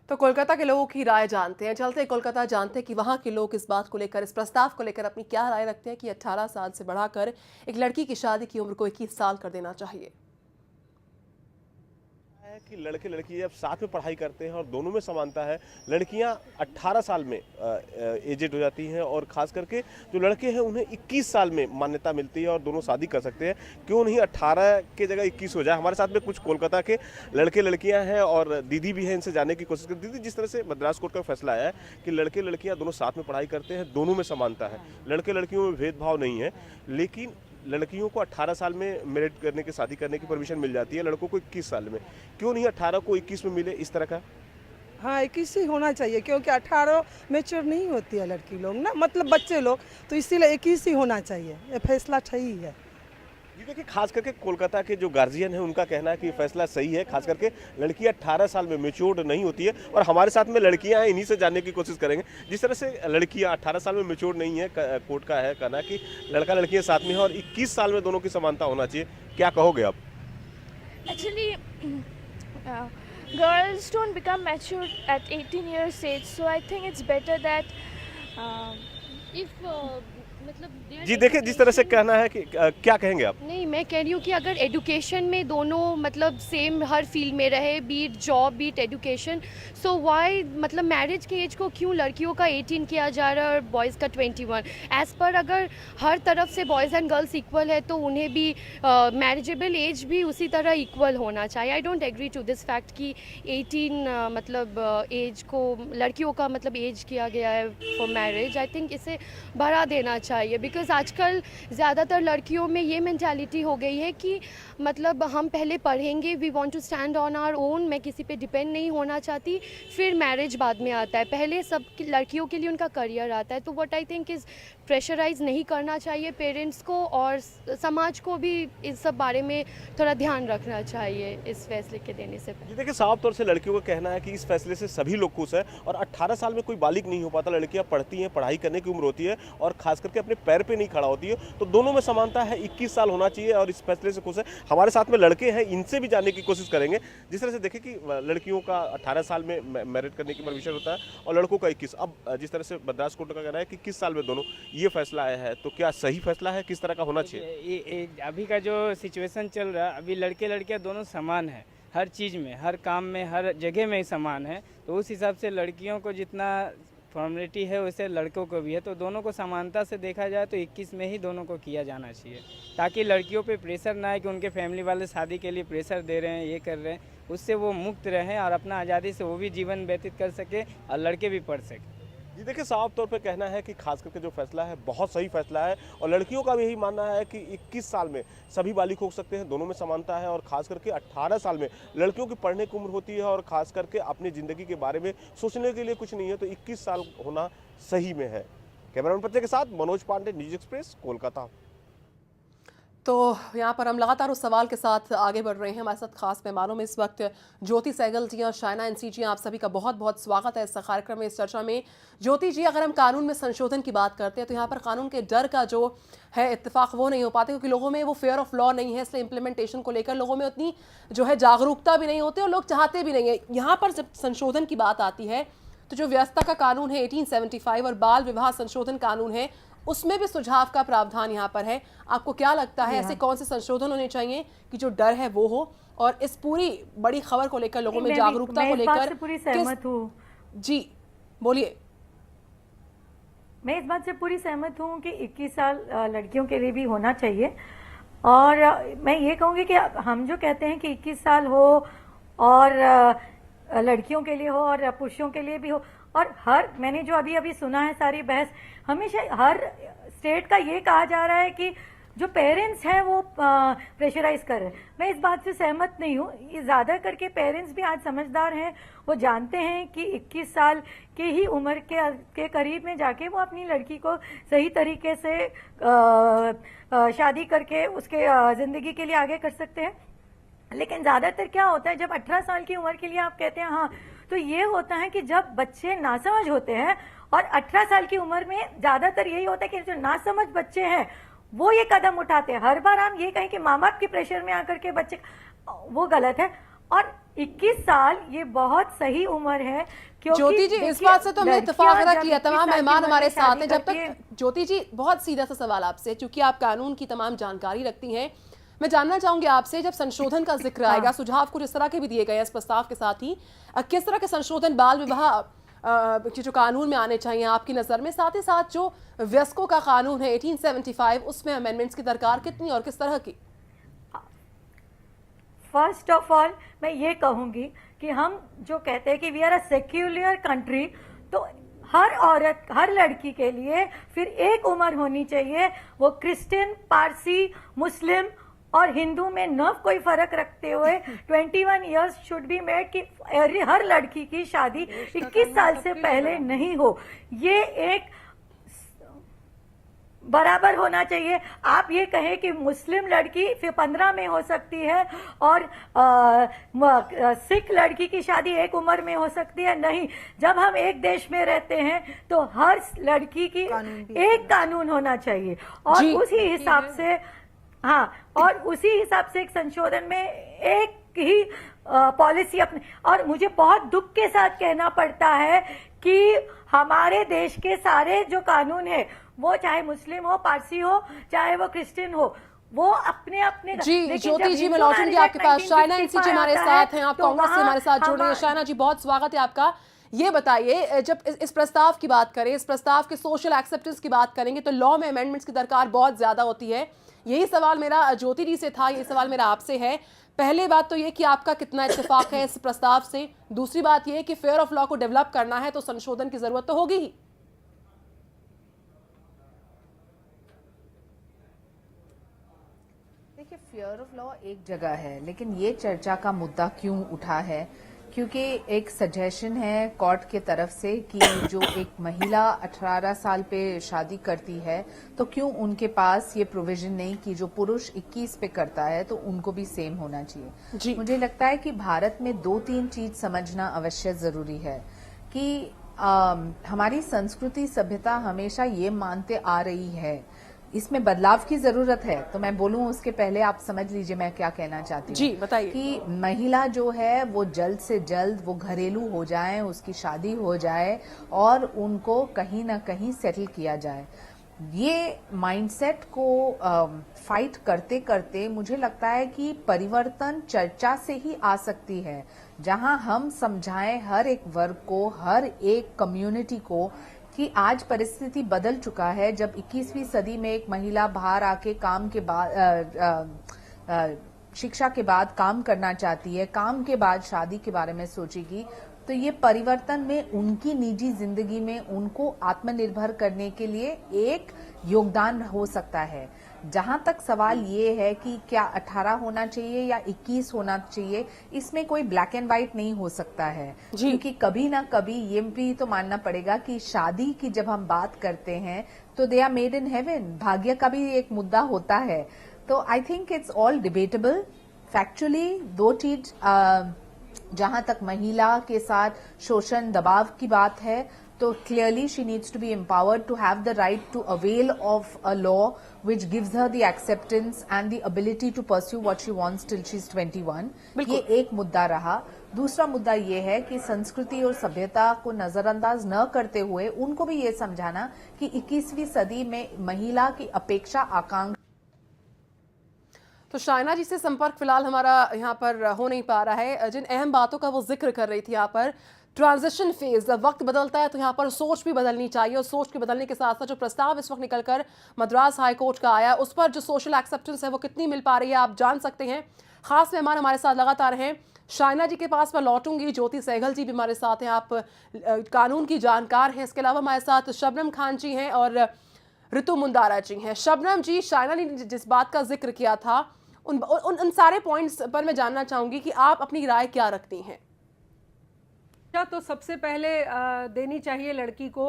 तो कोलकाता के लोगों की राय जानते हैं। चलते कोलकाता जानते हैं कि वहां के लोग इस बात को लेकर, इस प्रस्ताव को लेकर अपनी क्या राय रखते हैं कि 18 साल से बढ़ाकर एक लड़की की शादी की उम्र को 21 साल कर देना चाहिए। है कि लड़के लड़की जब साथ में पढ़ाई करते हैं और दोनों में समानता है, लड़कियां 18 साल में एजेड हो जाती हैं और खास करके जो लड़के हैं उन्हें 21 साल में मान्यता मिलती है और दोनों शादी कर सकते हैं। क्यों नहीं 18 के जगह 21 हो जाए। हमारे साथ में कुछ कोलकाता के लड़के लड़कियां हैं और दीदी भी हैं, इनसे जानने की कोशिश कर। दीदी, जिस तरह से मद्रास कोर्ट का फैसला आया है कि लड़के लड़कियां दोनों साथ में पढ़ाई करते हैं, दोनों में समानता है, लड़के लड़कियों में भेदभाव नहीं है, लेकिन लड़कियों को 18 साल में मैरिज करने की, शादी करने की परमिशन मिल जाती है, लड़कों को 21 साल में। क्यों नहीं 18 को 21 में मिले इस तरह का? हाँ, 21 ही होना चाहिए क्योंकि 18 मैच्योर नहीं होती है लड़की लोग ना, मतलब बच्चे लोग, तो इसीलिए 21 ही होना चाहिए। ये फैसला सही है। जी देखिए, खास करके कोलकाता के जो गार्जियन हैं उनका कहना है कि फैसला सही है। खास करके लड़कियां 18 साल में मैच्योर्ड नहीं होती है और हमारे साथ में लड़कियां हैं, इन्हीं से जानने की कोशिश करेंगे। जिस तरह से लड़कियां 18 साल में मैच्योर्ड नहीं है, कोर्ट का है कहना कि लड़का लड़कियां साथ में है और 21 साल में दोनों की समानता होना चाहिए। क्या कहोगे आप? Actually, girls don't become mature at 18 years age, so I think it's better that if मतलब जी देखिए, जिस तरह से कहना है कि क्या कहेंगे आप? नहीं, मैं कह रही हूँ कि अगर एजुकेशन में दोनों मतलब सेम हर फील्ड में रहे, बीट जॉब बीट एजुकेशन, सो वाई मतलब मैरिज के एज को क्यों लड़कियों का 18 किया जा रहा है और बॉयज़ का 21? एज़ पर अगर हर तरफ से बॉयज़ एंड गर्ल्स इक्वल है तो उन्हें भी मैरिजेबल एज भी उसी तरह इक्वल होना चाहिए। I don't agree to this fact कि 18 मतलब एज को लड़कियों का मतलब एज किया गया है फॉर मैरिज। आई थिंक इसे बढ़ा देना चाहिए बिकॉज आजकल ज़्यादातर लड़कियों में ये मेंटालिटी हो गई है कि मतलब हम पहले पढ़ेंगे, we want to stand on our own, मैं किसी पे डिपेंड नहीं होना चाहती, फिर मैरिज बाद में आता है। पहले सब लड़कियों के लिए उनका करियर आता है। तो what I think is pressurise नहीं करना चाहिए पेरेंट्स को और समाज को भी इस सब बारे में थोड़ा ध्यान रखना चाहिए इस फैसले के देने से पहले। जी देखिए, साफ तौर से लड़कियों का कहना है कि इस फैसले से सभी लोग खुश हैं और 18 साल में कोई बालिग नहीं हो पाता। लड़कियां पढ़ती हैं, पढ़ाई करने की उम्र होती है और खास करके अपने पैर पे नहीं खड़ा होती है, तो दोनों में समानता है, 21 साल होना चाहिए और इस फैसले से खुश है। हमारे साथ में लड़के हैं, इनसे भी जानने की कोशिश करेंगे। जिस तरह से देखें कि लड़कियों का 18 साल में मैरिज करने की परमिशन होता है और लड़कों का 21। अब जिस तरह से मद्रास कोर्ट का कहना है कि 21 साल में दोनों, ये फैसला आया है, तो क्या सही फैसला है? किस तरह का होना चाहिए? अभी का जो सिचुएशन चल रहा है, अभी लड़के लड़कियां दोनों समान है, हर चीज़ में, हर काम में, हर जगह में ही समान है। तो उस हिसाब से लड़कियों को जितना फॉर्मेलिटी है वैसे लड़कों को भी है, तो दोनों को समानता से देखा जाए तो 21 में ही दोनों को किया जाना चाहिए, ताकि लड़कियों पे प्रेशर ना आए कि उनके फैमिली वाले शादी के लिए प्रेशर दे रहे हैं, ये कर रहे हैं। उससे वो मुक्त रहें और अपना आज़ादी से वो भी जीवन व्यतीत कर सके और लड़के भी पढ़ सकें। जी देखिए, साफ तौर पे कहना है कि खास करके जो फैसला है बहुत सही फैसला है और लड़कियों का भी यही मानना है कि 21 साल में सभी बालिग हो सकते हैं, दोनों में समानता है और खास करके 18 साल में लड़कियों की पढ़ने की उम्र होती है और खास करके अपनी ज़िंदगी के बारे में सोचने के लिए कुछ नहीं है, तो 21 साल होना सही में है। कैमरामैन पत्ते के साथ मनोज पांडे, न्यूज एक्सप्रेस, कोलकाता। तो यहाँ पर हम लगातार उस सवाल के साथ आगे बढ़ रहे हैं। हमारे साथ खास मेहमानों में इस वक्त ज्योति सहगल जी और शाइना एनसी जी, आप सभी का बहुत बहुत स्वागत है इस कार्यक्रम में, इस चर्चा में। ज्योति जी, अगर हम कानून में संशोधन की बात करते हैं तो यहाँ पर कानून के डर का जो है इत्तेफाक वो नहीं हो पाते क्योंकि लोगों में वो फेयर ऑफ लॉ नहीं है, इसलिए इम्प्लीमेंटेशन को लेकर लोगों में उतनी जो है जागरूकता भी नहीं होती और लोग चाहते भी नहीं है। यहाँ पर जब संशोधन की बात आती है तो जो व्यवस्था का कानून है 1875 और बाल विवाह संशोधन कानून है, उसमें भी सुझाव का प्रावधान यहाँ पर है। आपको क्या लगता है ऐसे कौन से संशोधन होने चाहिए कि जो डर है वो हो और इस पूरी बड़ी खबर को लेकर लोगों में जागरूकता को लेकर? पूरी सहमत हूँ जी बोलिए। मैं इस बात से पूरी सहमत हूँ कि 21 साल लड़कियों के लिए भी होना चाहिए और मैं ये कहूँगी कि हम जो कहते हैं कि 21 साल हो और लड़कियों के लिए हो और पुरुषों के लिए भी हो, और हर मैंने जो अभी अभी सुना है सारी बहस, हमेशा हर स्टेट का ये कहा जा रहा है कि जो पेरेंट्स हैं वो प्रेशराइज कर रहे हैं। मैं इस बात से सहमत नहीं हूँ। ये ज़्यादा करके पेरेंट्स भी आज समझदार हैं, वो जानते हैं कि 21 साल की ही उम्र के करीब में जाके वो अपनी लड़की को सही तरीके से शादी करके उसके ज़िंदगी के लिए आगे कर सकते हैं। लेकिन ज़्यादातर क्या होता है, जब 18 साल की उम्र के लिए आप कहते हैं हाँ, तो ये होता है कि जब बच्चे नासमझ होते हैं और 18 साल की उम्र में ज़्यादातर यही होता है कि जो नासमझ बच्चे हैं वो ये कदम उठाते हैं। हर बार हम ये कहें कि माँ बाप के प्रेशर में आकर के बच्चे, वो गलत है। और 21 साल ये बहुत सही उम्र है, क्योंकि ज्योति जी, इस देखिए, बात से तो हमने इत्तेफाक लड़कियां रख जब लिया। 21 तमाम साल की मेहमान उम्र हमारे में साथ शादी हैं। जब करती है, तक ज्योति जी, बहुत सीधा सा सवाल आपसे, क्योंकि आप कानून की तमाम जानकारी रखती हैं, मैं जानना चाहूंगी आपसे, जब संशोधन का जिक्र आएगा, सुझाव कुछ इस तरह के भी दिए गए हैं इस प्रस्ताव के साथ ही, किस तरह के संशोधन बाल विवाह जो कानून में आने चाहिए आपकी नज़र में, साथ ही साथ जो वयस्कों का कानून है 1875, उसमें अमेंडमेंट्स की दरकार कितनी और किस तरह की? फर्स्ट ऑफ ऑल मैं ये कहूंगी कि हम जो कहते हैं कि we are a secular country, तो हर औरत, हर लड़की के लिए फिर एक उम्र होनी चाहिए, वो क्रिश्चियन, पारसी, मुस्लिम और हिंदू में न कोई फर्क रखते हुए 21 इयर्स शुड बी मेड कि हर लड़की की शादी 21 साल से पहले नहीं हो। ये एक बराबर होना चाहिए। आप ये कहें कि मुस्लिम लड़की फिर 15 में हो सकती है और सिख लड़की की शादी एक उम्र में हो सकती है, नहीं। जब हम एक देश में रहते हैं तो हर लड़की की एक कानून होना चाहिए और उसी हिसाब से, हाँ, और उसी हिसाब से एक संशोधन में एक ही पॉलिसी अपने, और मुझे बहुत दुख के साथ कहना पड़ता है कि हमारे देश के सारे जो कानून है, वो चाहे मुस्लिम हो, पारसी हो, चाहे वो क्रिश्चियन हो, वो अपने अपने। जी ज्योति जी, मैं लौटूंगी आपके पास। शाइना एनसी हमारे साथ हैं, आप कांग्रेस से हमारे साथ जुड़ रहे हैं। शाइना जी, बहुत स्वागत है आपका। ये बताइए, जब इस प्रस्ताव की बात करें, इस प्रस्ताव के सोशल एक्सेप्टेंस की बात करेंगे, तो लॉ में अमेंडमेंट्स की दरकार बहुत ज्यादा होती है। यही सवाल मेरा ज्योति जी से था, ये सवाल मेरा आपसे है। पहले बात तो ये कि आपका कितना इत्तेफाक है इस प्रस्ताव से, दूसरी बात ये कि फेयर ऑफ लॉ को डेवलप करना है तो संशोधन की जरूरत तो होगी ही। देखिए, फेयर ऑफ लॉ एक जगह है, लेकिन ये चर्चा का मुद्दा क्यों उठा है, क्योंकि एक सजेशन है कोर्ट के तरफ से कि जो एक महिला 18 साल पे शादी करती है तो क्यों उनके पास ये प्रोविजन नहीं कि जो पुरुष 21 पे करता है तो उनको भी सेम होना चाहिए। मुझे लगता है कि भारत में 2-3 चीज समझना अवश्य जरूरी है कि हमारी संस्कृति, सभ्यता हमेशा ये मानते आ रही है, इसमें बदलाव की जरूरत है। तो मैं बोलूं उसके पहले आप समझ लीजिए मैं क्या कहना चाहती हूँ। जी बताइए। कि महिला जो है वो जल्द से जल्द वो घरेलू हो जाए, उसकी शादी हो जाए और उनको कहीं ना कहीं सेटल किया जाए। ये माइंडसेट को फाइट करते करते मुझे लगता है कि परिवर्तन चर्चा से ही आ सकती है, जहां हम समझाएं हर एक वर्ग को, हर एक कम्युनिटी को कि आज परिस्थिति बदल चुका है। जब 21वीं सदी में एक महिला बाहर आके काम के बाद शिक्षा के बाद काम करना चाहती है, काम के बाद शादी के बारे में सोचेगी, तो ये परिवर्तन में उनकी निजी जिंदगी में उनको आत्मनिर्भर करने के लिए एक योगदान हो सकता है। जहां तक सवाल ये है कि क्या 18 होना चाहिए या 21 होना चाहिए, इसमें कोई ब्लैक एंड व्हाइट नहीं हो सकता है, क्योंकि कभी ना कभी ये भी तो मानना पड़ेगा कि शादी की जब हम बात करते हैं तो they are made in heaven, भाग्य का भी एक मुद्दा होता है। तो I think it's all debatable. Factually दो चीज, जहां तक महिला के साथ शोषण, दबाव की बात है, तो clearly she needs to be empowered to have the right to avail of a law which gives her the acceptance and the ability to pursue what she wants till she's 21. ये एक मुद्दा रहा। दूसरा मुद्दा ये है कि संस्कृति और सभ्यता को नजरअंदाज न करते हुए उनको भी ये समझाना कि 21वीं सदी में महिला की अपेक्षा, आकांक्षा। तो शाइना जी से संपर्क फिलहाल हमारा यहाँ पर हो नहीं पा रहा है। जिन अहम बातों का वो जिक्र कर रही थी यहाँ पर, ट्रांजिशन फेज, वक्त बदलता है तो यहाँ पर सोच भी बदलनी चाहिए, और सोच के बदलने के साथ साथ जो प्रस्ताव इस वक्त निकलकर मद्रास हाई कोर्ट का आया, उस पर जो सोशल एक्सेप्टेंस है वो कितनी मिल पा रही है आप जान सकते हैं। खास मेहमान हमारे साथ लगातार हैं। शाइना जी के पास मैं लौटूंगी, ज्योति सहगल जी भी हमारे साथ हैं, आप कानून की जानकार हैं। इसके अलावा हमारे साथ शबनम खान जी हैं और ऋतु मुंदारा जी हैं। शबनम जी, शाइना ने जिस बात का जिक्र किया था उन सारे पॉइंट्स पर मैं जानना चाहूंगी कि आप अपनी राय क्या रखती हैं। तो सबसे पहले देनी चाहिए लड़की को।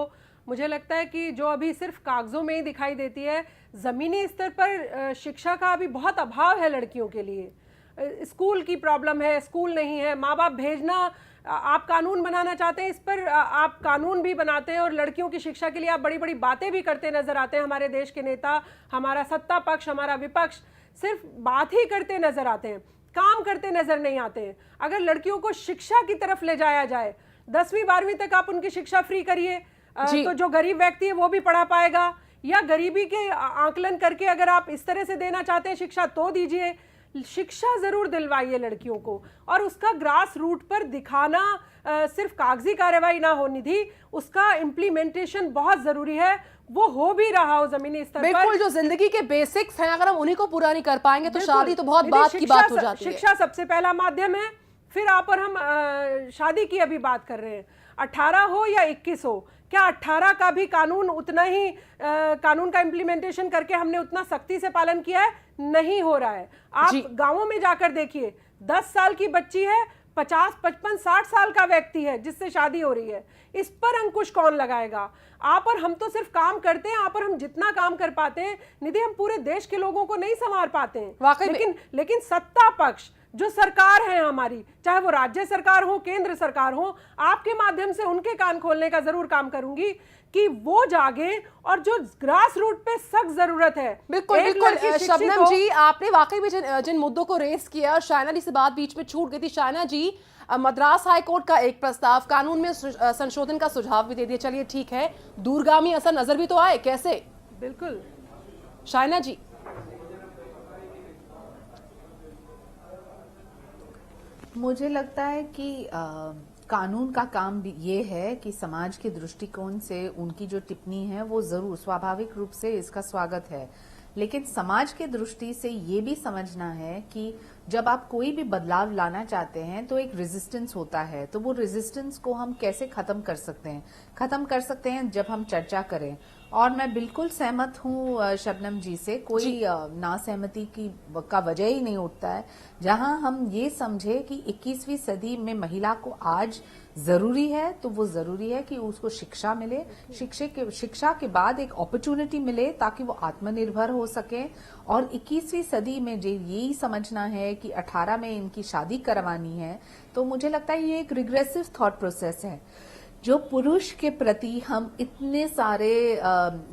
मुझे लगता है कि जो अभी सिर्फ कागजों में ही दिखाई देती है, ज़मीनी स्तर पर शिक्षा का अभी बहुत अभाव है लड़कियों के लिए। स्कूल की प्रॉब्लम है, स्कूल नहीं है, माँ बाप भेजना, आप कानून बनाना चाहते हैं, इस पर आप कानून भी बनाते हैं और लड़कियों की शिक्षा के लिए आप बड़ी बड़ी बातें भी करते नजर आते हैं। हमारे देश के नेता, हमारा सत्ता पक्ष, हमारा विपक्ष सिर्फ बात ही करते नजर आते हैं। काम करते नजर नहीं आते हैं। अगर लड़कियों को शिक्षा की तरफ ले जाया जाए, 10वीं 12वीं तक आप उनकी शिक्षा फ्री करिए, तो जो गरीब व्यक्ति है वो भी पढ़ा पाएगा, या गरीबी के आकलन करके अगर आप इस तरह से देना चाहते हैं शिक्षा तो दीजिए। शिक्षा जरूर दिलवाइए लड़कियों को, और उसका ग्रास रूट पर दिखाना सिर्फ कागजी कार्रवाई ना हो निधि, उसका इम्प्लीमेंटेशन बहुत जरूरी है, वो हो भी रहा हो जमीनी स्तर पर। बिल्कुल, जो जिंदगी के बेसिक्स हैं अगर हम उन्हीं को पूरा नहीं कर पाएंगे तो बिल्कुल। शादी तो बहुत निधि, बात की बात हो जाती है। शिक्षा सबसे पहला माध्यम है, फिर आप और हम शादी की अभी बात कर रहे हैं। 18 हो या 21 हो, क्या 18 का भी कानून उतना ही कानून का इम्प्लीमेंटेशन करके हमने उतना सख्ती से पालन किया है? नहीं हो रहा है। आप गांवों में जाकर देखिए, 10 साल की बच्ची है, 50, 55, 60 साल का व्यक्ति है जिससे शादी हो रही है। इस पर अंकुश कौन लगाएगा? आप और हम तो सिर्फ काम करते हैं, आप और हम जितना काम कर पाते हैं निधि, हम पूरे देश के लोगों को नहीं संवार पाते हैं वाकई लेकिन सत्ता पक्ष जो सरकार है हमारी, चाहे वो राज्य सरकार हो, केंद्र सरकार हो, आपके माध्यम से उनके कान खोलने का जरूर काम करूंगी कि वो जागे, और जो ग्रास रूट पे सख्त जरूरत है। बिल्कुल बिल्कुल शबनम जी, आपने वाकई में जिन मुद्दों को रेस किया, और शायना जी से बात बीच में छूट गई थी। शायना जी, मद्रास हाईकोर्ट का एक प्रस्ताव कानून में संशोधन का सुझाव भी दे दिया, चलिए ठीक है, दूरगामी असर नजर भी तो आए, कैसे? बिल्कुल शायना जी। मुझे लगता है कि कानून का काम भी ये है कि समाज के दृष्टिकोण से उनकी जो टिप्पणी है वो जरूर स्वाभाविक रूप से इसका स्वागत है, लेकिन समाज के दृष्टि से ये भी समझना है कि जब आप कोई भी बदलाव लाना चाहते हैं तो एक रेजिस्टेंस होता है, तो वो रेजिस्टेंस को हम कैसे खत्म कर सकते हैं? खत्म कर सकते हैं जब हम चर्चा करें। और मैं बिल्कुल सहमत हूँ शबनम जी से, कोई नासहमति का वजह ही नहीं उठता है जहां हम ये समझे कि 21वीं सदी में महिला को आज जरूरी है, तो वो जरूरी है कि उसको शिक्षा मिले, शिक्षा के बाद एक अपॉर्चुनिटी मिले ताकि वो आत्मनिर्भर हो सके। और 21वीं सदी में जो यही समझना है कि 18 में इनकी शादी करवानी है, तो मुझे लगता है ये एक रिग्रेसिव थॉट प्रोसेस है। जो पुरुष के प्रति हम इतने सारे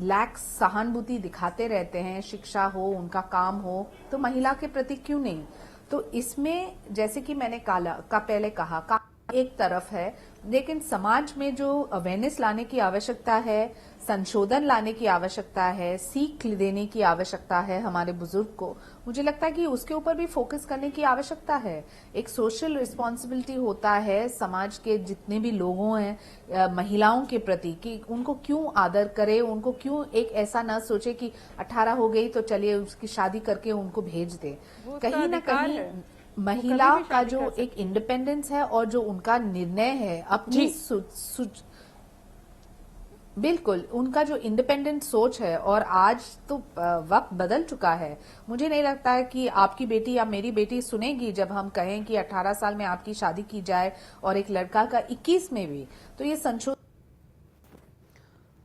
लैक्स सहानुभूति दिखाते रहते हैं, शिक्षा हो, उनका काम हो, तो महिला के प्रति क्यों नहीं? तो इसमें जैसे कि मैंने पहले कहा एक तरफ है, लेकिन समाज में जो अवेयरनेस लाने की आवश्यकता है, संशोधन लाने की आवश्यकता है, सीख देने की आवश्यकता है हमारे बुजुर्ग को, मुझे लगता है कि उसके ऊपर भी फोकस करने की आवश्यकता है। एक सोशल रिस्पॉन्सिबिलिटी होता है समाज के जितने भी लोगों हैं महिलाओं के प्रति, कि उनको क्यों आदर करे, उनको क्यों एक ऐसा ना सोचे कि 18 हो गई तो चलिए उसकी शादी करके उनको भेज दे। कहीं ना कहीं महिला का जो एक इंडिपेंडेंस है और जो उनका निर्णय है अपनी बिल्कुल उनका जो इंडिपेंडेंट सोच है, और आज तो वक्त बदल चुका है। मुझे नहीं लगता है कि आपकी बेटी या मेरी बेटी सुनेगी जब हम कहें कि 18 साल में आपकी शादी की जाए और एक लड़का का 21 में भी, तो ये संशोधन।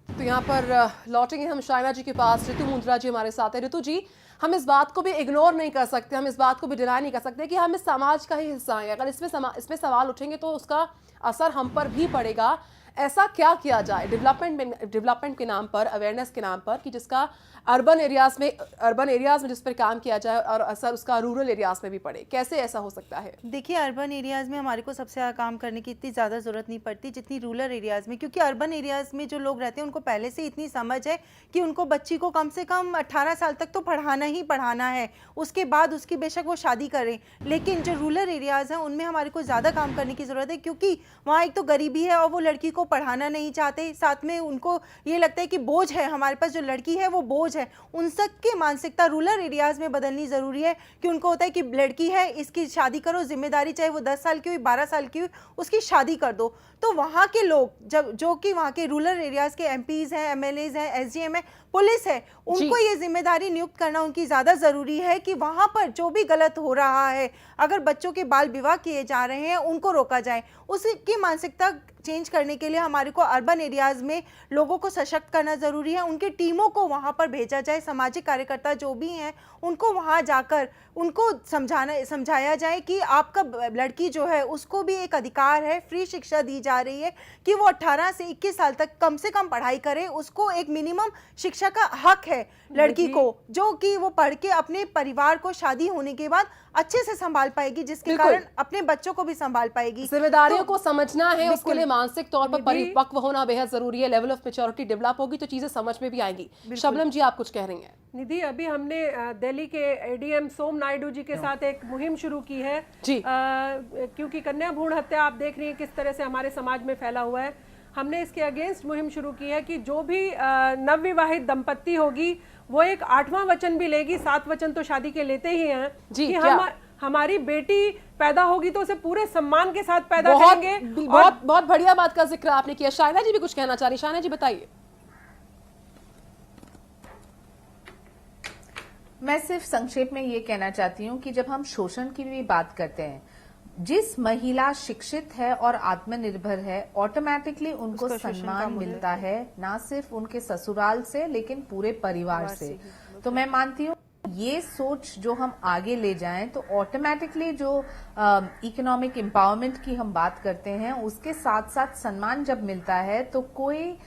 तो यहाँ पर लौटेंगे हम शायना जी के पास। ऋतु मुंद्रा जी हमारे साथ है। ऋतु जी, हम इस बात को भी इग्नोर नहीं कर सकते, हम इस बात को भी डिनाई नहीं कर सकते कि हम इस समाज का ही हिस्सा हैं। अगर इसमें सवाल उठेंगे तो उसका असर हम पर भी पड़ेगा। ऐसा क्या किया जाए डेवलपमेंट के नाम पर, अवेयरनेस के नाम पर, कि जिसका अर्बन एरियाज में जिस पर काम किया जाए और असर उसका रूरल एरियाज में भी पड़े? कैसे ऐसा हो सकता है? देखिए, अर्बन एरियाज़ में हमारे को सबसे ज़्यादा काम करने की इतनी ज़्यादा ज़रूरत नहीं पड़ती जितनी रूरल एरियाज़ में, क्योंकि अर्बन एरियाज़ में जो लोग रहते हैं उनको पहले से इतनी समझ है कि उनको बच्ची को कम से कम 18 साल तक तो पढ़ाना ही पढ़ाना है, उसके बाद उसकी बेशक वो शादी करें। लेकिन जो रूरल एरियाज़ हैं उनमें हमारे को ज़्यादा काम करने की ज़रूरत है, क्योंकि वहाँ एक तो गरीबी है और वो लड़की को पढ़ाना नहीं चाहते, साथ में उनको ये लगता है कि बोझ है, हमारे पास जो लड़की है वो बोझ है। उन सब की मानसिकता रूरल एरियाज़ में बदलनी ज़रूरी है कि उनको होता है कि लड़की है, इसकी शादी करो, जिम्मेदारी चाहे वो 10 साल की हुई, 12 साल की हुई, उसकी शादी कर दो। तो वहाँ के लोग जो कि वहाँ के रूरल एरियाज़ के MPs हैं, MLAs हैं, SDM है, पुलिस है, उनको ये जिम्मेदारी नियुक्त करना उनकी ज़्यादा ज़रूरी है कि वहाँ पर जो भी गलत हो रहा है, अगर बच्चों के बाल विवाह किए जा रहे हैं उनको रोका जाए। उसकी मानसिकता चेंज करने के लिए हमारे को अर्बन एरियाज़ में लोगों को सशक्त करना ज़रूरी है। उनकी टीमों को वहाँ पर भेजा जाए, सामाजिक कार्यकर्ता जो भी हैं उनको वहाँ जाकर उनको समझाया जाए कि आपका लड़की जो है उसको भी एक अधिकार है, फ्री शिक्षा दी जा रही है कि वो 18 से 21 साल तक कम से कम पढ़ाई करे, उसको एक मिनिमम शिक्षा का हक है लड़की को, जो कि वो पढ़ के अपने परिवार को शादी होने के बाद अच्छे से संभाल पाएगी, जिसके बिल्कुल। कारण अपने बच्चों को भी संभाल पाएगी। जिम्मेदारियों तो को समझना है, उसके लिए मानसिक तौर पर निधि- परिपक्व होना बेहद जरूरी है। लेवल ऑफ मेच्योरिटी डेवलप होगी तो चीजें समझ में भी आएंगी। शबनम जी, आप कुछ कह रही हैं। निधि, अभी हमने दिल्ली के एडीएम सोम नायडू जी के साथ एक मुहिम शुरू की है जी। क्योंकि कन्या भ्रूण हत्या आप देख रही हैं किस तरह से हमारे समाज में फैला हुआ है। हमने इसके अगेंस्ट मुहिम शुरू की है कि जो भी नवविवाहित दंपत्ति होगी वो एक 8वां वचन भी लेगी। 7 वचन तो शादी के लेते ही हैं जी, कि क्या? हमारी बेटी पैदा होगी तो उसे पूरे सम्मान के साथ पैदा बहुत करेंगे। बहुत बहुत बढ़िया बात का जिक्र आपने किया। शायना जी भी कुछ कहना चाह रही। शायना जी बताइए। मैं सिर्फ संक्षेप में ये कहना चाहती हूँ कि जब हम शोषण की भी बात करते हैं, जिस महिला शिक्षित है और आत्मनिर्भर है, ऑटोमेटिकली उनको सम्मान मिलता है, ना सिर्फ उनके ससुराल से लेकिन पूरे परिवार से। तो मैं मानती हूँ ये सोच जो हम आगे ले जाएं तो ऑटोमेटिकली जो इकोनॉमिक एम्पावरमेंट की हम बात करते हैं उसके साथ साथ सम्मान जब मिलता है तो कोई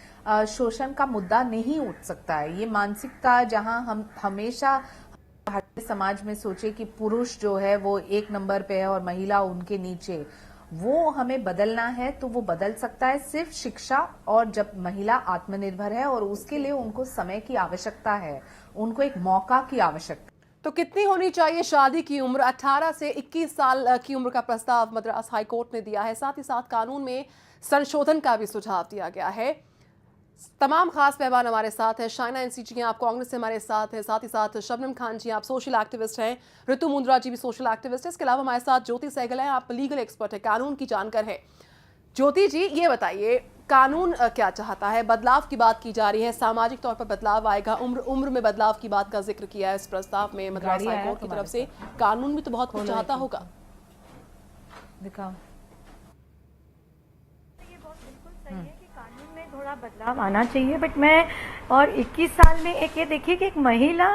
शोषण का मुद्दा नहीं उठ सकता है। ये मानसिकता जहां हम हमेशा भारतीय समाज में सोचे कि पुरुष जो है वो 1 नंबर पे है और महिला उनके नीचे, वो हमें बदलना है तो वो बदल सकता है सिर्फ शिक्षा और जब महिला आत्मनिर्भर है, और उसके लिए उनको समय की आवश्यकता है, उनको एक मौका की आवश्यकता। तो कितनी होनी चाहिए शादी की उम्र? 18 से 21 साल की उम्र का प्रस्ताव मद्रास हाईकोर्ट ने दिया है। साथ ही साथ कानून में संशोधन का भी सुझाव दिया गया है। तमाम खास मेहमान हमारे साथ हैं। शाइना एनसीजी हैं, आप कांग्रेस से हमारे साथ हैं। साथ ही साथ शबनम खान जी, आप सोशल एक्टिविस्ट हैं। ऋतु मुंद्रा जी भी सोशल एक्टिविस्ट हैं। इसके अलावा हमारे साथ ज्योति सहगल हैं, आप लीगल एक्सपर्ट हैं, कानून की जानकार हैं। ज्योति जी, ये बताइए, कानून क्या चाहता है? बदलाव की बात की जा रही है, सामाजिक तौर पर बदलाव आएगा, उम्र में बदलाव की बात का जिक्र किया है इस प्रस्ताव में मद्रास हाईकोर्ट की तरफ से। कानून भी तो बहुत कुछ चाहता होगा। दिखाओ। थोड़ा बदलाव आना चाहिए, बट मैं और 21 साल में एक ये देखिए कि एक महिला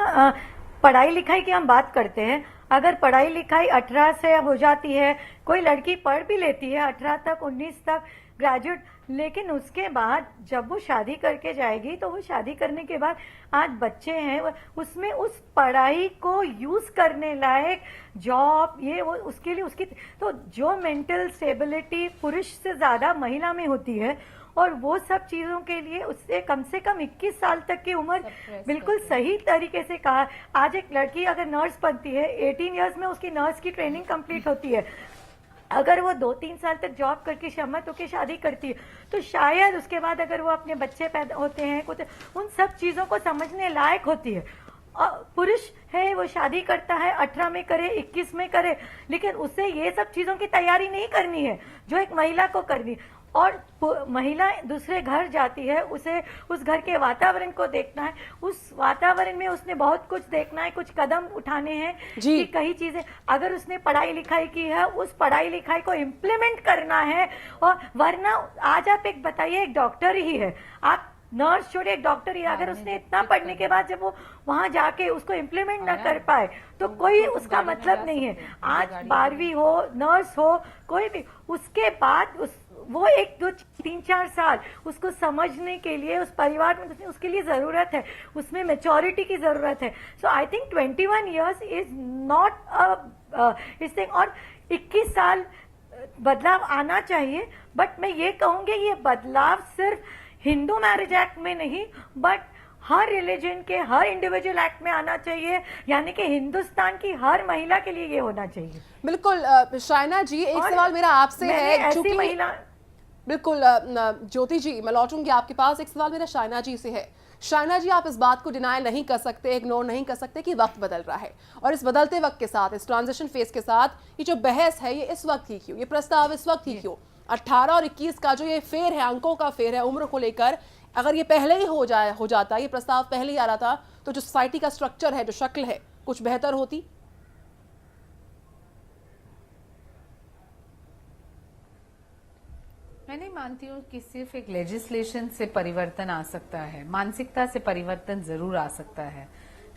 पढ़ाई लिखाई की हम बात करते हैं, अगर पढ़ाई लिखाई 18 से अब हो जाती है, कोई लड़की पढ़ भी लेती है 18 तक 19 तक ग्रेजुएट, लेकिन उसके बाद जब वो शादी करके जाएगी तो वो शादी करने के बाद आज बच्चे हैं उसमें उस पढ़ाई को यूज करने लायक जॉब ये वो उसके लिए उसकी तो जो मेंटल स्टेबिलिटी पुरुष से ज्यादा महिला में होती है, और वो सब चीजों के लिए उससे कम से कम 21 साल तक की उम्र बिल्कुल सही तरीके से कहा। आज एक लड़की अगर नर्स बनती है 18 इयर्स में उसकी नर्स की ट्रेनिंग कंप्लीट होती है, अगर वो 2-3 साल तक जॉब करके सहमत होकर शादी करती है तो शायद उसके बाद अगर वो अपने बच्चे पैदा होते हैं कुछ उन सब चीजों को समझने लायक होती है। पुरुष है वो शादी करता है 18 में करे 21 में करे, लेकिन उसे ये सब चीजों की तैयारी नहीं करनी है जो एक महिला को करनी। और महिला दूसरे घर जाती है, उसे उस घर के वातावरण को देखना है, उस वातावरण में उसने बहुत कुछ देखना है, कुछ कदम उठाने हैं कि कई चीजें अगर उसने पढ़ाई लिखाई की है उस पढ़ाई लिखाई को इम्प्लीमेंट करना है। और वरना आज आप एक बताइए एक डॉक्टर ही है, आप नर्स छोड़े एक डॉक्टर ही, अगर उसने इतना पढ़ने के बाद जब वो वहां जाके उसको इम्प्लीमेंट ना कर पाए तो कोई उसका मतलब नहीं है। आज 12वीं हो नर्स हो कोई भी, उसके बाद वो 1-2-3-4 साल उसको समझने के लिए उस परिवार में उसके लिए जरूरत है, उसमें मैच्योरिटी की जरूरत है। So I think 21 years is not this thing. और 21 साल बदलाव आना चाहिए, बट मैं ये कहूंगी ये बदलाव सिर्फ हिंदू मैरिज एक्ट में नहीं बट हर रिलीजन के हर इंडिविजुअल एक्ट में आना चाहिए, यानी कि हिंदुस्तान की हर महिला के लिए ये होना चाहिए। बिल्कुल शाइना जी, एक सवाल मेरा आपसे है, चूंकि महिला बिल्कुल ज्योति जी मैं लौटूंगी आपके पास। एक सवाल मेरा शाइना जी से है। शाइना जी, आप इस बात को डिनाई नहीं कर सकते, इग्नोर नहीं कर सकते कि वक्त बदल रहा है, और इस बदलते वक्त के साथ, इस ट्रांजिशन फेज के साथ ये जो बहस है ये इस वक्त ही क्यों, ये प्रस्ताव इस वक्त ही क्यों? 18 और 21 का जो ये फेर है, अंकों का फेर है उम्र को लेकर, अगर ये पहले ही हो जाता, ये प्रस्ताव पहले ही आ रहा था तो जो सोसाइटी का स्ट्रक्चर है, जो शक्ल है, कुछ बेहतर होती। मैं नहीं मानती हूँ कि सिर्फ एक लेजिस्लेशन से परिवर्तन आ सकता है, मानसिकता से परिवर्तन जरूर आ सकता है।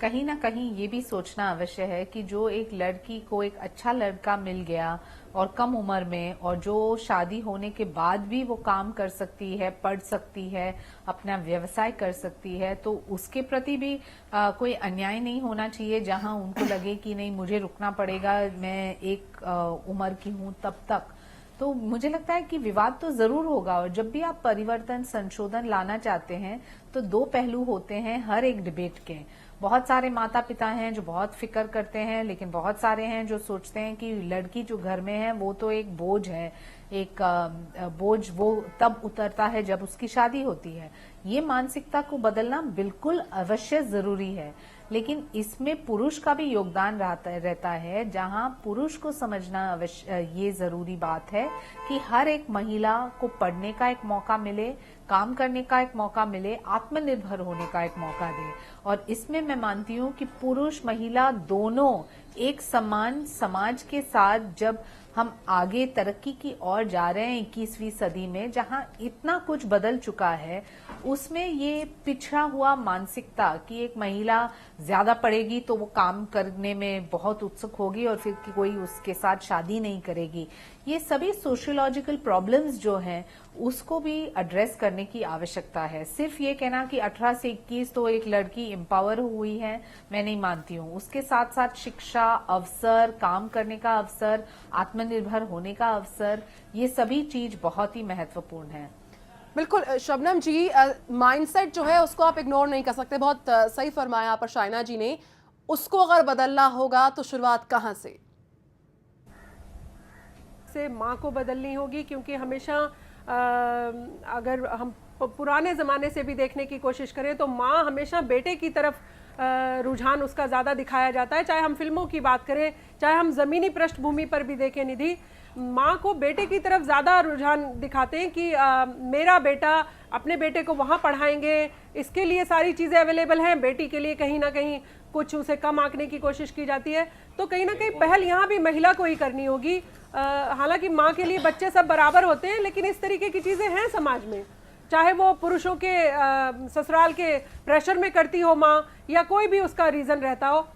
कहीं ना कहीं ये भी सोचना अवश्य है कि जो एक लड़की को एक अच्छा लड़का मिल गया और कम उम्र में, और जो शादी होने के बाद भी वो काम कर सकती है, पढ़ सकती है, अपना व्यवसाय कर सकती है, तो उसके प्रति भी कोई अन्याय नहीं होना चाहिए, जहां उनको लगे कि नहीं मुझे रुकना पड़ेगा, मैं एक उम्र की हूं तब तक। तो मुझे लगता है कि विवाद तो जरूर होगा, और जब भी आप परिवर्तन संशोधन लाना चाहते हैं तो दो पहलू होते हैं हर एक डिबेट के। बहुत सारे माता पिता हैं जो बहुत फिक्र करते हैं, लेकिन बहुत सारे हैं जो सोचते हैं कि लड़की जो घर में है वो तो एक बोझ है, एक बोझ वो तब उतरता है जब उसकी शादी होती है। ये मानसिकता को बदलना बिल्कुल अवश्य जरूरी है, लेकिन इसमें पुरुष का भी योगदान रहता है, जहां पुरुष को समझना अवश्य ये जरूरी बात है कि हर एक महिला को पढ़ने का एक मौका मिले, काम करने का एक मौका मिले, आत्मनिर्भर होने का एक मौका दे। और इसमें मैं मानती हूँ कि पुरुष महिला दोनों एक समान समाज के साथ जब हम आगे तरक्की की ओर जा रहे हैं 21वीं सदी में, जहां इतना कुछ बदल चुका है, उसमें ये पिछड़ा हुआ मानसिकता कि एक महिला ज्यादा पढ़ेगी तो वो काम करने में बहुत उत्सुक होगी और फिर कोई उसके साथ शादी नहीं करेगी, ये सभी सोशियोलॉजिकल प्रॉब्लम्स जो हैं उसको भी एड्रेस करने की आवश्यकता है। सिर्फ ये कहना कि 18 से 21 तो एक लड़की एम्पावर हुई है, मैं नहीं मानती हूँ। उसके साथ साथ शिक्षा, अवसर, काम करने का अवसर, आत्मनिर्भर होने का अवसर, ये सभी चीज बहुत ही महत्वपूर्ण है। बिल्कुल शबनम जी, माइंडसेट जो है उसको आप इग्नोर नहीं कर सकते, बहुत सही फरमाया पर शाइना जी ने। उसको अगर बदलना होगा तो शुरुआत कहाँ से माँ को बदलनी होगी, क्योंकि हमेशा अगर हम पुराने ज़माने से भी देखने की कोशिश करें तो माँ हमेशा बेटे की तरफ रुझान उसका ज़्यादा दिखाया जाता है। चाहे हम फिल्मों की बात करें, चाहे हम ज़मीनी पृष्ठभूमि पर भी देखें निधि, माँ को बेटे की तरफ ज़्यादा रुझान दिखाते हैं कि मेरा बेटा, अपने बेटे को वहाँ पढ़ाएंगे, इसके लिए सारी चीज़ें अवेलेबल हैं। बेटी के लिए कहीं ना कहीं कुछ उसे कम आंकने की कोशिश की जाती है। तो कहीं ना कहीं पहल यहाँ भी महिला को ही करनी होगी। हालांकि माँ के लिए बच्चे सब बराबर होते हैं, लेकिन इस तरीके की चीज़ें हैं समाज में, चाहे वो पुरुषों के ससुराल के प्रेशर में करती हो माँ, या कोई भी उसका रीज़न रहता हो।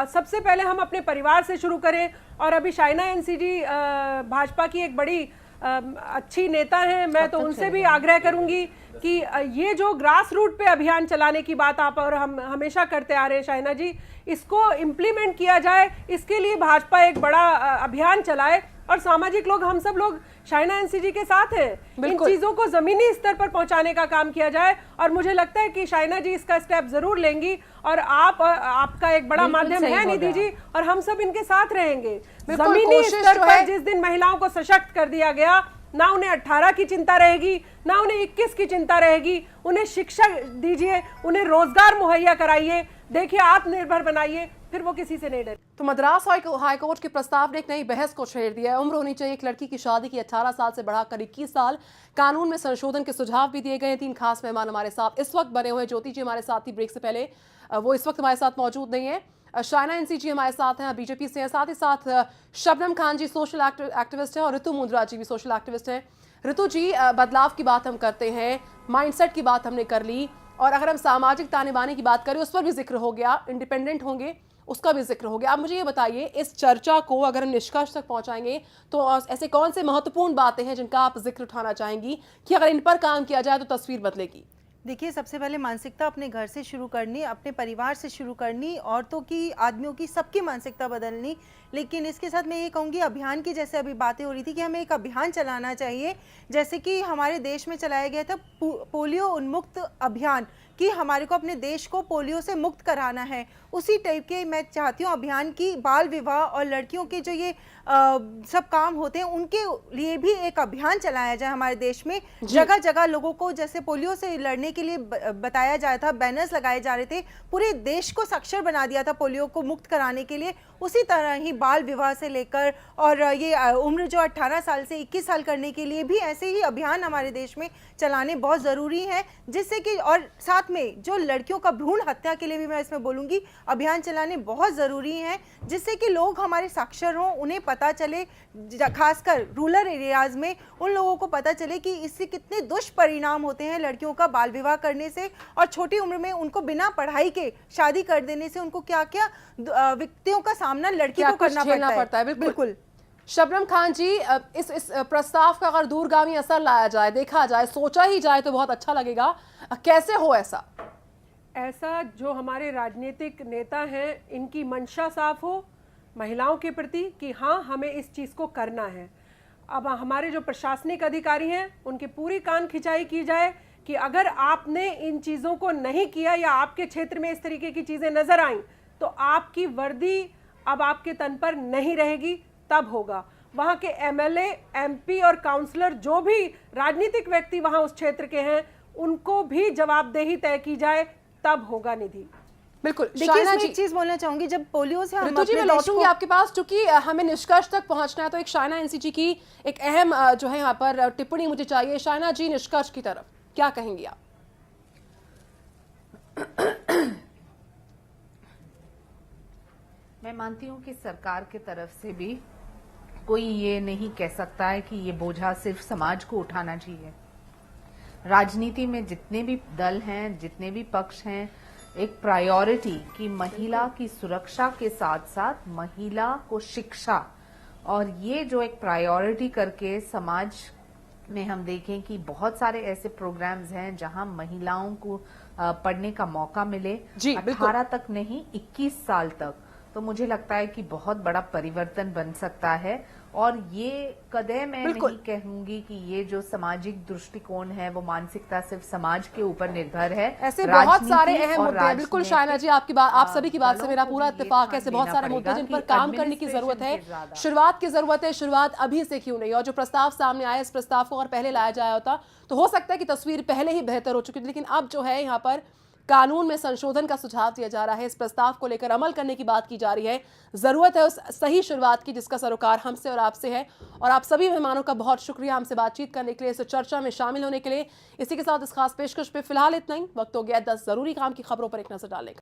सबसे पहले हम अपने परिवार से शुरू करें। और अभी शाइना एनसी जी भाजपा की एक बड़ी अच्छी नेता हैं, मैं तो उनसे भी आग्रह करूंगी कि ये जो ग्रास रूट पे अभियान चलाने की बात आप और हम हमेशा करते आ रहे हैं शाइना जी, इसको इम्प्लीमेंट किया जाए। इसके लिए भाजपा एक बड़ा अभियान चलाए और सामाजिक लोग, हम सब लोग शाइना एनसी जी के साथ हैं। इन चीजों को जमीनी स्तर पर पहुंचाने का काम किया जाए, और मुझे लगता है कि शाइना जी इसका स्टेप जरूर लेंगी, और आपका एक बड़ा माध्यम है निधि जी, और हम सब इनके साथ रहेंगे। जमीनी स्तर पर जिस दिन महिलाओं को सशक्त कर दिया गया, ना उन्हें 18 की चिंता रहेगी, ना उन्हें 21 की चिंता रहेगी। उन्हें शिक्षा दीजिए, उन्हें रोजगार मुहैया कराइए, देखिए आत्मनिर्भर बनाइए, फिर वो किसी से नहीं डरे। तो मद्रास हाईकोर्ट के प्रस्ताव ने एक नई बहस को छेड़ दिया है। उम्र होनी चाहिए एक लड़की की शादी की 18 साल से बढ़ाकर 21 साल। कानून में संशोधन के सुझाव भी दिए गए हैं। 3 खास मेहमान हमारे साथ इस वक्त बने हुए हैं। ज्योति जी हमारे साथ थी ब्रेक से पहले, वो इस वक्त हमारे साथ मौजूद नहीं है। शाइना एनसी जी हमारे साथ हैं, बीजेपी से हैं। साथ ही साथ शबनम खान जी सोशल एक्टिविस्ट हैं, और ऋतु मुंद्रा जी भी सोशल एक्टिविस्ट हैं। ऋतु जी, बदलाव की बात हम करते हैं, माइंडसेट की बात हमने कर ली, और अगर हम सामाजिक ताने बाने की बात करें उस पर भी जिक्र हो गया, इंडिपेंडेंट होंगे उसका भी जिक्र हो गया। आप मुझे ये बताइए, इस चर्चा को अगर हम निष्कर्ष तक पहुंचाएंगे तो ऐसे कौन से महत्वपूर्ण बातें हैं जिनका आप जिक्र उठाना चाहेंगी कि अगर इन पर काम किया जाए तो तस्वीर बदलेगी? देखिए, सबसे पहले मानसिकता अपने घर से शुरू करनी, अपने परिवार से शुरू करनी, औरतों की, आदमियों की, सबकी मानसिकता बदलनी। लेकिन इसके साथ मैं ये कहूँगी, अभियान की जैसे अभी बातें हो रही थी कि हमें एक अभियान चलाना चाहिए, जैसे कि हमारे देश में चलाया गया था पोलियो उन्मुक्त अभियान, कि हमारे को अपने देश को पोलियो से मुक्त कराना है। उसी टाइप के मैं चाहती हूँ अभियान की, बाल विवाह और लड़कियों के जो ये सब काम होते हैं उनके लिए भी एक अभियान चलाया जाए हमारे देश में। जगह जगह लोगों को जैसे पोलियो से लड़ने के लिए बताया जा रहा था, बैनर्स लगाए जा रहे थे, पूरे देश को साक्षर बना दिया था पोलियो को मुक्त कराने के लिए। उसी तरह ही बाल विवाह से लेकर और ये उम्र जो 18 साल से 21 साल करने के लिए भी ऐसे ही अभियान हमारे देश में चलाने बहुत ज़रूरी है, जिससे कि और साथ साथ में जो लड़कियों का भ्रूण हत्या के लिए भी मैं इसमें बोलूँगी अभियान चलाने बहुत ज़रूरी हैं, जिससे कि लोग हमारे साक्षर हों, उन्हें पता चले, खासकर रूरल एरियाज़ में उन लोगों को पता चले कि इससे कितने दुष्परिणाम होते हैं लड़कियों का बाल विवाह करने से, और छोटी उम्र में उनको बिना पढ़ाई के शादी कर देने से उनको क्या क्या विपत्तियों का सामना लड़की को करना पड़ता है। बिल्कुल। शबनम खान जी, इस प्रस्ताव का अगर दूरगामी असर लाया जाए, देखा जाए, सोचा ही जाए तो बहुत अच्छा लगेगा। कैसे हो ऐसा जो हमारे राजनीतिक नेता हैं इनकी मंशा साफ हो महिलाओं के प्रति कि हाँ हमें इस चीज़ को करना है। अब हमारे जो प्रशासनिक अधिकारी हैं उनकी पूरी कान खिंचाई की जाए कि अगर आपने इन चीज़ों को नहीं किया या आपके क्षेत्र में इस तरीके की चीज़ें नजर आईं तो आपकी वर्दी अब आपके तन पर नहीं रहेगी, तब होगा। वहाँ के एमएलए, एमपी और काउंसलर जो भी राजनीतिक व्यक्ति वहाँ उस क्षेत्र के हैं उनको भी जवाबदेही तय की जाए, तब होगा निधि। बिल्कुल। देखिए, इसमें एक चीज बोलना चाहूंगी, जब पोलियो से हम ऋतु जी मैं लौटूंगी आपके पास, क्योंकि हमें निष्कर्ष तक पहुंचना है। तो एक शाइना एनसीजी की एक अहम जो है यहाँ पर टिप्पणी मुझे चाहिए। शाइना जी, निष्कर्ष की तरफ क्या कहेंगी आप? मैं मानती हूँ कि सरकार की तरफ से भी कोई ये नहीं कह सकता है कि ये बोझा सिर्फ समाज को उठाना चाहिए। राजनीति में जितने भी दल हैं, जितने भी पक्ष हैं, एक प्रायोरिटी कि महिला की सुरक्षा के साथ साथ महिला को शिक्षा, और ये जो एक प्रायोरिटी करके समाज में हम देखें कि बहुत सारे ऐसे प्रोग्राम्स हैं जहां महिलाओं को पढ़ने का मौका मिले, 18 तक नहीं 21 साल तक, तो मुझे लगता है कि बहुत बड़ा परिवर्तन बन सकता है। और ये कदम मैं नहीं कहूंगी कि ये जो सामाजिक दृष्टिकोण है वो मानसिकता सिर्फ समाज के ऊपर निर्भर है। ऐसे बहुत सारे अहम मुद्दे हैं। बिल्कुल शाइना जी, आपकी बात, आप सभी की बात से मेरा पूरा इत्तेफाक है। ऐसे बहुत सारे मुद्दे जिन पर काम करने की जरूरत है, शुरुआत की जरूरत है। शुरुआत अभी से क्यों नहीं? और जो प्रस्ताव सामने आया, इस प्रस्ताव को अगर पहले लाया जाया होता तो हो सकता है कि तस्वीर पहले ही बेहतर हो चुकी थी। लेकिन अब जो है यहाँ पर कानून में संशोधन का सुझाव दिया जा रहा है, इस प्रस्ताव को लेकर अमल करने की बात की जा रही है। जरूरत है उस सही शुरुआत की जिसका सरोकार हमसे और आपसे है। और आप सभी मेहमानों का बहुत शुक्रिया हमसे बातचीत करने के लिए, इस चर्चा में शामिल होने के लिए। इसी के साथ इस खास पेशकश पे फिलहाल इतना ही। वक्त हो गया 10 जरूरी काम की खबरों पर एक नजर डालने का।